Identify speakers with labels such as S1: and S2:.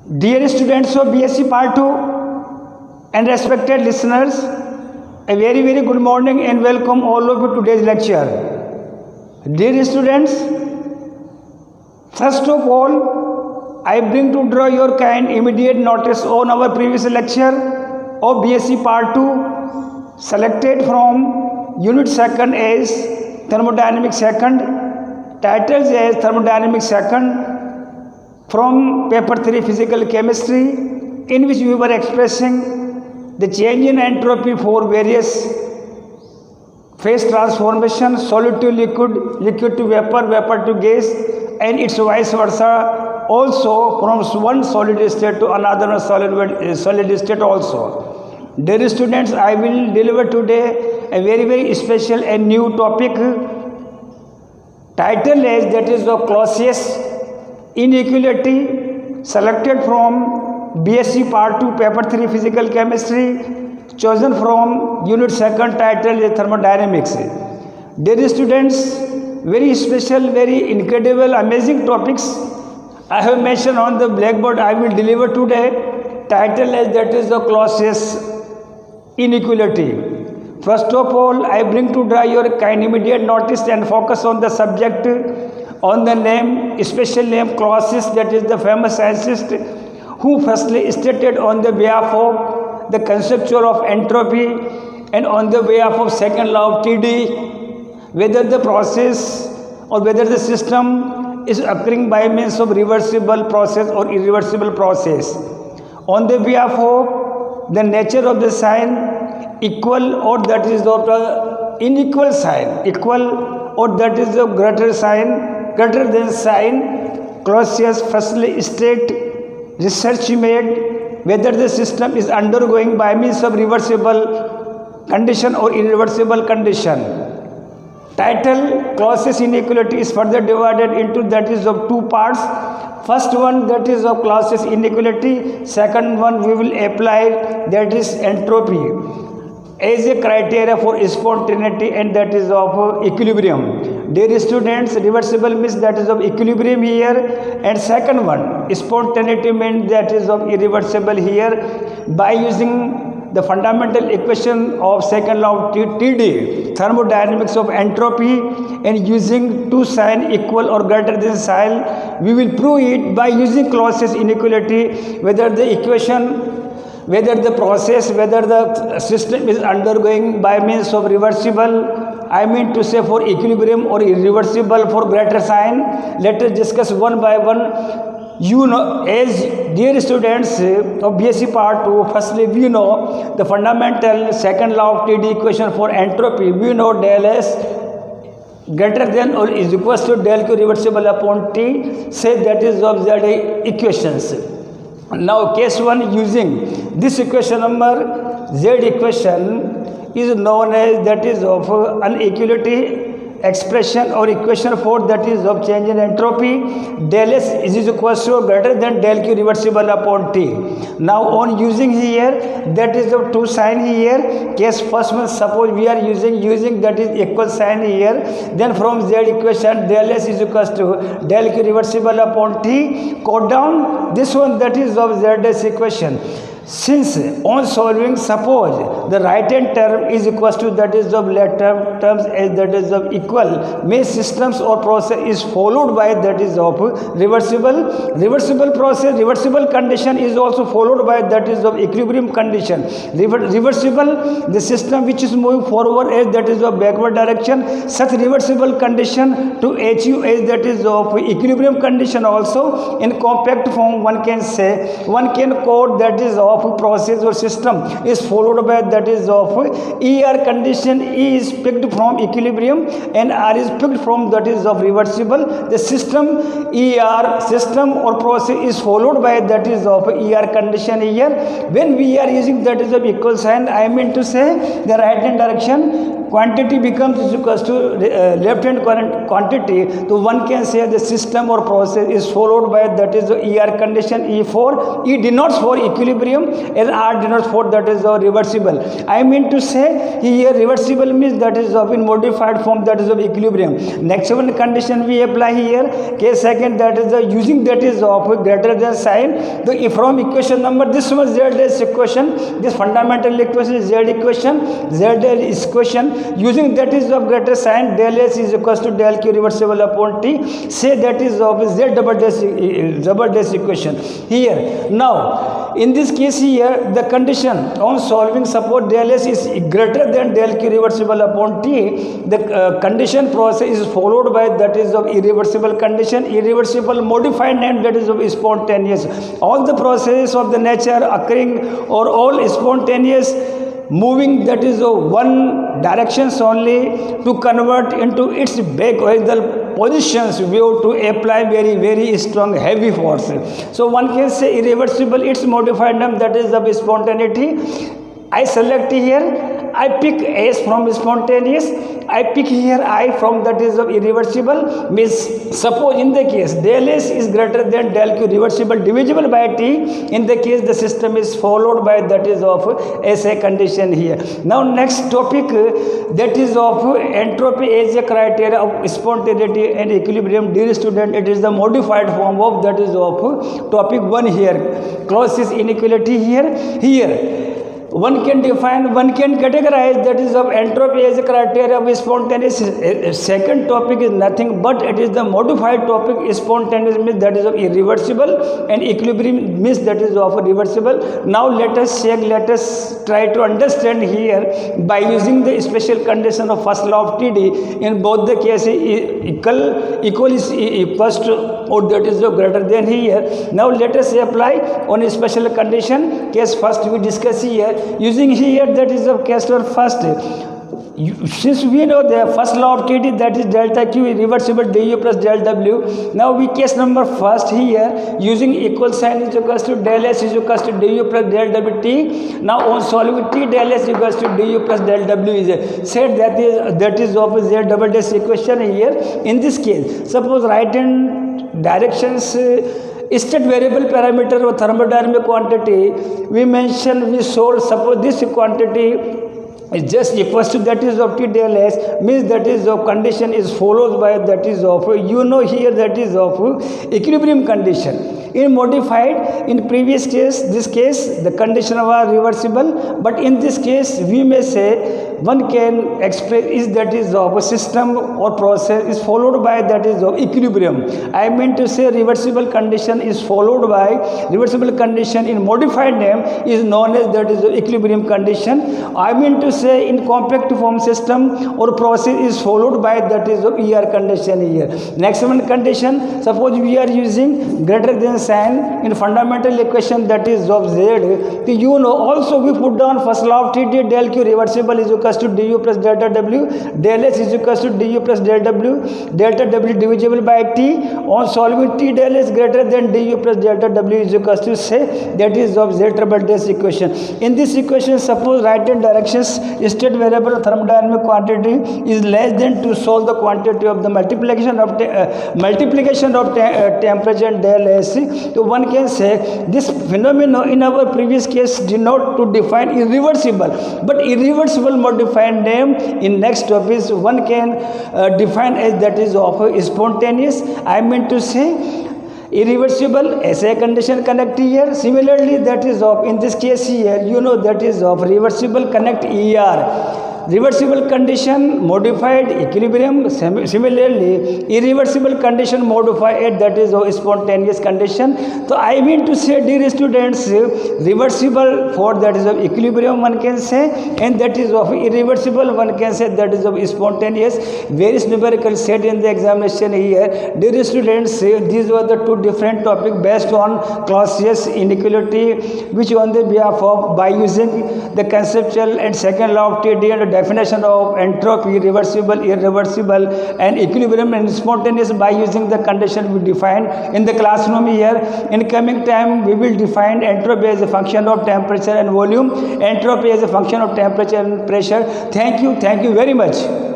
S1: Dear students of BSc Part 2 and respected listeners, a very good morning and welcome all of you to today's lecture. Dear students, first of all, I bring to draw your kind immediate notice on our previous lecture of BSc Part 2 selected from Unit 2nd as Thermodynamics 2nd, titles as Thermodynamics 2nd, from paper 3 physical chemistry, in which we were expressing the change in entropy for various phase transformation, solid to liquid, liquid to vapor, vapor to gas, and its vice versa, also from one solid state to another solid state also. Dear students, I will deliver today a very special and new topic, title as that is of Clausius inequality, selected from BSc Part 2 paper 3 physical chemistry, chosen from Unit 2nd, titled Thermodynamics. Dear students, very special, very incredible, amazing topics I have mentioned on the blackboard. I will deliver today, title as that is the Clausius inequality. First of all, I bring to draw your kind immediate notice and focus on the subject, on the name, special name Clausius, that is the famous scientist who firstly stated on the behalf of the conceptual of entropy and on the behalf of second law of TD, whether the process or whether the system is occurring by means of reversible process or irreversible process. On the behalf of the nature of the sign, equal or that is the unequal sign, equal or that is the greater than sign, Clausius firstly state research made whether the system is undergoing by means of reversible condition or irreversible condition. Title Clausius inequality is further divided into that is of two parts. First one, that is of Clausius inequality. Second one, we will apply that is entropy as a criteria for spontaneity and that is of equilibrium. Dear students, reversible means that is of equilibrium here, and second one, spontaneity means that is of irreversible here. By using the fundamental equation of second law of TD, thermodynamics of entropy, and using two sign equal or greater than sign, we will prove it by using Clausius inequality, whether the equation, whether the process, whether the system is undergoing by means of reversible, I mean to say for equilibrium, or irreversible for greater sign. Let us discuss one by one. You know, as dear students of BSc Part 2, firstly we know the fundamental second law of TD equation for entropy. We know del S greater than or is equals to del Q reversible upon T, say that is of Z equations. Now case 1, using this equation number, Z equation is known as that is of inequality expression or equation for that is of change in entropy. Del S is equals to greater than del Q reversible upon T. Now on using here that is of two sign here, case first one, suppose we are using that is equal sign here, then from Z equation del S is equals to del Q reversible upon T, quote down this one that is of Z equation. Since on solving, suppose the right hand term is equals to that is of left terms as that is of equal, means systems or process is followed by that is of reversible process. Reversible condition is also followed by that is of equilibrium condition. Reversible, the system which is moving forward as that is of backward direction, such reversible condition to HU as that is of equilibrium condition also. In compact form, one can say, one can quote that is of process or system is followed by that is of ER condition. E is picked from equilibrium and R is picked from that is of reversible. The system ER system or process is followed by that is of ER condition here. When we are using that is of equal sign, I mean to say the right hand direction, quantity becomes is equals to left hand quantity, so one can say the system or process is followed by that is the ER condition. E denotes for equilibrium and R denotes for that is the reversible. I mean to say here reversible means that is of in modified form, that is of equilibrium. Next one condition we apply here. Case second, that is the using that is of greater than sign. The from equation number, this one Z is equation, this fundamental equation is Z equation, Z is equation. Using that is of greater sign, del S is equals to del Q reversible upon T. Say that is of Z double dash equation here. Now in this case here, the condition on solving, suppose del S is greater than del Q reversible upon T, the condition process is followed by that is of irreversible condition. Irreversible modified name, that is of spontaneous. All the processes of the nature occurring or all spontaneous, moving that is of one directions only, to convert into its back original positions, we have to apply very strong heavy force. So one can say irreversible, its modified name, that is of spontaneity. I select here, I pick S from spontaneous, I pick here I from that is of irreversible. Means suppose in the case del S is greater than del Q reversible divisible by T, in the case the system is followed by that is of SA condition here. Now next topic, that is of entropy as a criteria of spontaneity and equilibrium. Dear student, it is the modified form of that is of topic 1 here. Closest inequality here. One can define, one can categorize that is of entropy as a criteria of spontaneous. Second topic is nothing but it is the modified topic. Spontaneous means that is of irreversible and equilibrium means that is of reversible. Now let us check, let us try to understand here by using the special condition of first law of TD. In both the cases equal is equals to or that is of greater than here. Now let us apply on a special condition. Case first we discuss here. Using here that is of Kessler first. Since we know the first law of TD, that is delta Q reversible du plus del W. Now we case number first here, using equal sign is equals to del S is equals to du plus del W T. Now on solving T, del S is equals to du plus del W is said that is of Z double dash equation here. In this case, suppose right hand directions state variable parameter or thermodynamic quantity, we solve, suppose this quantity is just equals to that is of T del S, means that is of condition is followed by that is of, you know here that is of equilibrium condition. In modified, in previous case, this case, the condition was reversible, but in this case, we may say one can express is that is of a system or process is followed by that is of equilibrium. I mean to say reversible condition is followed by reversible condition in modified name is known as that is of equilibrium condition. I mean to say in compact form system or process is followed by that is of ER condition here. Next one condition, suppose we are using greater than sign in fundamental equation that is of Z. You know also we put down first law of TD, del Q reversible is equals to du plus delta W, del S is equals to du plus del W, delta W divisible by T. On solving T, del S greater than du plus delta W is equals to say that is of Z double dash equation. In this equation, suppose right hand directions state variable thermodynamic quantity is less than to solve the quantity of the multiplication of temperature and del S. So one can say this phenomenon in our previous case denote to define irreversible, but irreversible modified name in next topic one can define as that is of spontaneous. I mean to say irreversible SA condition connect here. Similarly, that is of in this case here, you know that is of reversible connect ER. Reversible condition modified equilibrium. Similarly, irreversible condition modified that is of spontaneous condition. So I mean to say, dear students, reversible for that is of equilibrium one can say, and that is of irreversible one can say that is of spontaneous. Various numerical set in the examination here. Dear students, these were the two different topics based on Clausius inequality, which on the behalf of by using the conceptual and second law of TD and definition of entropy, reversible, irreversible, and equilibrium and spontaneous by using the condition we defined in the classroom here. In coming time, we will define entropy as a function of temperature and volume, entropy as a function of temperature and pressure. Thank you very much.